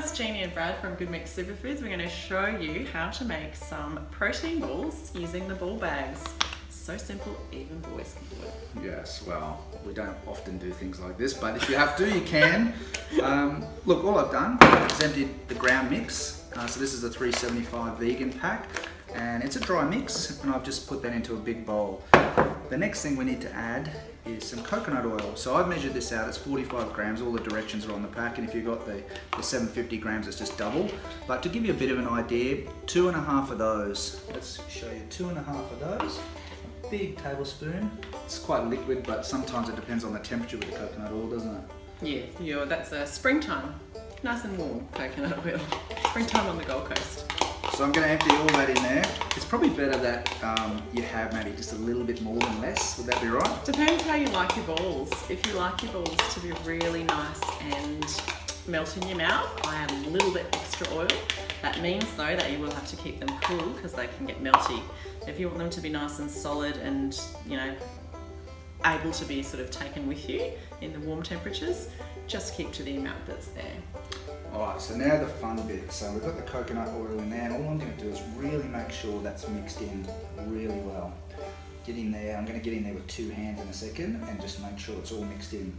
it's Jeannie and Brad from Good Mix Superfoods. We're going to show you how to make some protein balls using the BallBags. So simple, even boys can do it. Yes, well, we don't often do things like this, but if you have to, you can. Look, all I've done is emptied the ground mix. So this is a 375 vegan pack, and it's a dry mix, and I've just put that into a big bowl. The next thing we need to add is some coconut oil. So I've measured this out, it's 45 grams, all the directions are on the pack, and if you've got the 750 grams, it's just double. But to give you a bit of an idea, 2.5 of those. Let's show you 2.5 of those. A big tablespoon. It's quite liquid, but sometimes it depends on the temperature with the coconut oil, doesn't it? Yeah, that's a springtime. Nice and warm coconut oil. Springtime on the Gold Coast. So I'm going to empty all that in there. It's probably better that you have maybe just a little bit more than less. Would that be right? Depends how you like your balls. If you like your balls to be really nice and melt in your mouth, I add a little bit extra oil. That means though that you will have to keep them cool because they can get melty. If you want them to be nice and solid and, you know, able to be sort of taken with you in the warm temperatures, just keep to the amount that's there. Alright, so now the fun bit. So we've got the coconut oil in there, and all I'm going to do is really make sure that's mixed in really well. Get in there, I'm going to get in there with 2 hands in a second and just make sure it's all mixed in.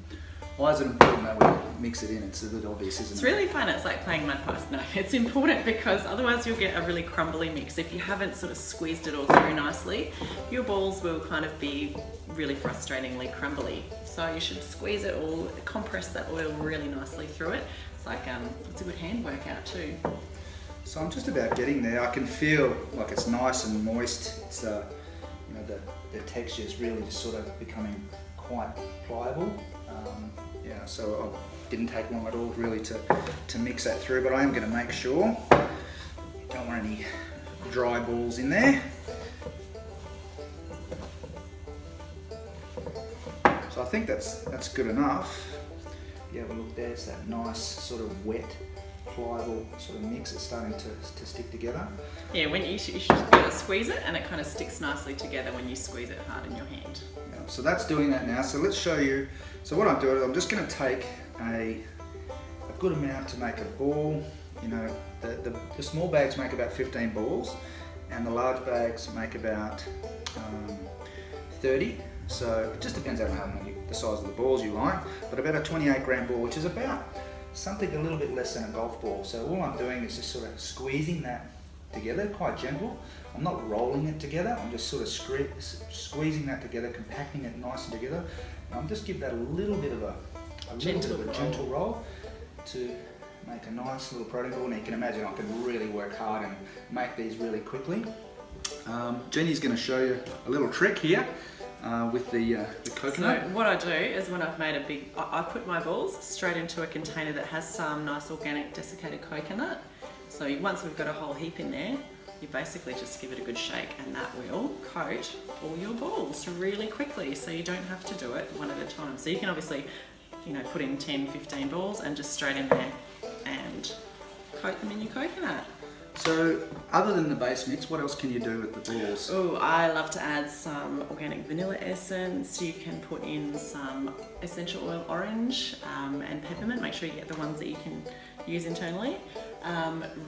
Why is it important that we mix it in? It's a bit obvious, isn't it? It's really fun, it's like playing mud pies. No, it's important because otherwise you'll get a really crumbly mix. If you haven't sort of squeezed it all through nicely, your balls will kind of be really frustratingly crumbly. So you should squeeze it all, compress that oil really nicely through it. It's like, it's a good hand workout too. So I'm just about getting there. I can feel like it's nice and moist. It's, you know, the texture is really just sort of becoming quite pliable. Yeah, so I didn't take long at all really to mix that through, but I am going to make sure you don't want any dry balls in there. So I think that's good enough. Yeah, but look, there's that nice sort of wet, pliable sort of mix that's starting to stick together. Yeah, when you should squeeze it, and it kind of sticks nicely together when you squeeze it hard in your hand. Yeah, so that's doing that now. So let's show you. So what I'm doing is I'm just going to take a good amount to make a ball. You know, the small bags make about 15 balls, and the large bags make about 30. So it just depends on how many, the size of the balls you like, but about a 28 gram ball, which is about something a little bit less than a golf ball. So all I'm doing is just sort of squeezing that together, quite gentle. I'm not rolling it together, I'm just sort of squeezing that together, compacting it nice and together. And I'm just give that a little bit of a gentle roll to make a nice little protein ball. Now you can imagine I can really work hard and make these really quickly. Jeannie's going to show you a little trick here. With the coconut. So what I do is when I've made a big, I put my balls straight into a container that has some nice organic desiccated coconut. So once we've got a whole heap in there, you basically just give it a good shake, and that will coat all your balls really quickly, so you don't have to do it one at a time. So you can obviously, you know, put in 10, 15 balls and just straight in there and coat them in your coconut. So, other than the base mix, what else can you do with the balls? Oh, I love to add some organic vanilla essence. You can put in some essential oil orange and peppermint. Make sure you get the ones that you can use internally.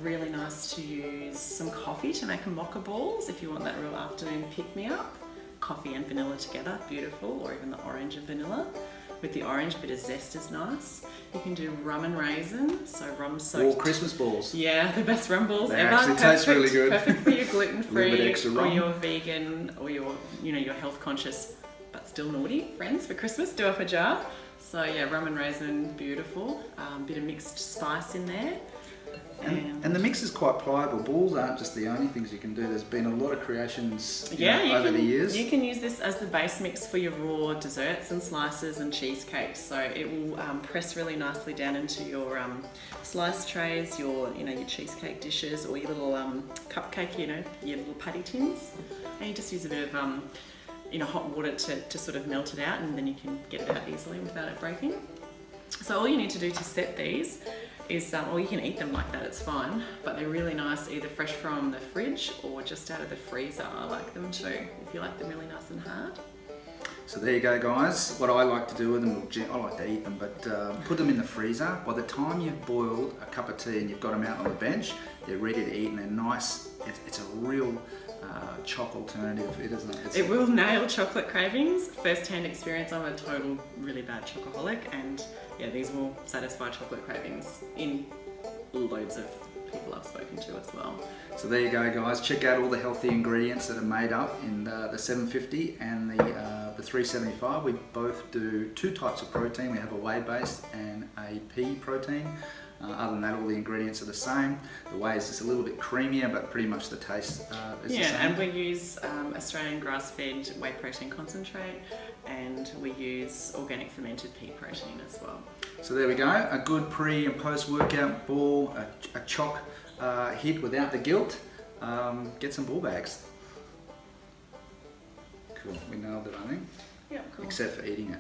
Really nice to use some coffee to make a mocha balls if you want that real afternoon pick-me-up. Coffee and vanilla together, beautiful, or even the orange and vanilla. With the orange, a bit of zest is nice. You can do rum and raisin, so rum soaked. All Christmas balls. Yeah, the best rum balls they ever. Actually taste really good. Perfect for your gluten-free or rum. your vegan or your, you know, your health conscious but still naughty friends for Christmas. Do up a jar. So yeah, rum and raisin, beautiful. Bit of mixed spice in there. And the mix is quite pliable. Balls aren't just the only things you can do. There's been a lot of creations over the years. You can use this as the base mix for your raw desserts and slices and cheesecakes. So it will press really nicely down into your slice trays, your cheesecake dishes, or your little cupcake, your little patty tins. And you just use a bit of hot water to sort of melt it out, and then you can get it out easily without it breaking. So all you need to do to set these is, or you can eat them like that, it's fine, but they're really nice either fresh from the fridge or just out of the freezer. I like them too, if you like them really nice and hard. So there you go, guys. What I like to do with them, I like to eat them, but put them in the freezer. By the time you've boiled a cup of tea and you've got them out on the bench, they're ready to eat and they're nice. It's a real choc alternative. It will nail chocolate cravings. First-hand experience. I'm a total really bad chocoholic, and yeah, these will satisfy chocolate cravings in loads of people I've spoken to as well. So there you go, guys. Check out all the healthy ingredients that are made up in the 750 and the 375. We both do two types of protein. We have a whey-based and a pea protein. Other than that, all the ingredients are the same. The whey is just a little bit creamier, but pretty much the taste is the same. Yeah, and we use Australian grass-fed whey protein concentrate, and we use organic fermented pea protein as well. So there we go, a good pre and post-workout ball, a choc hit without the guilt. Get some BallBags. Cool, we nailed it, I think. Yeah, cool. Except for eating it.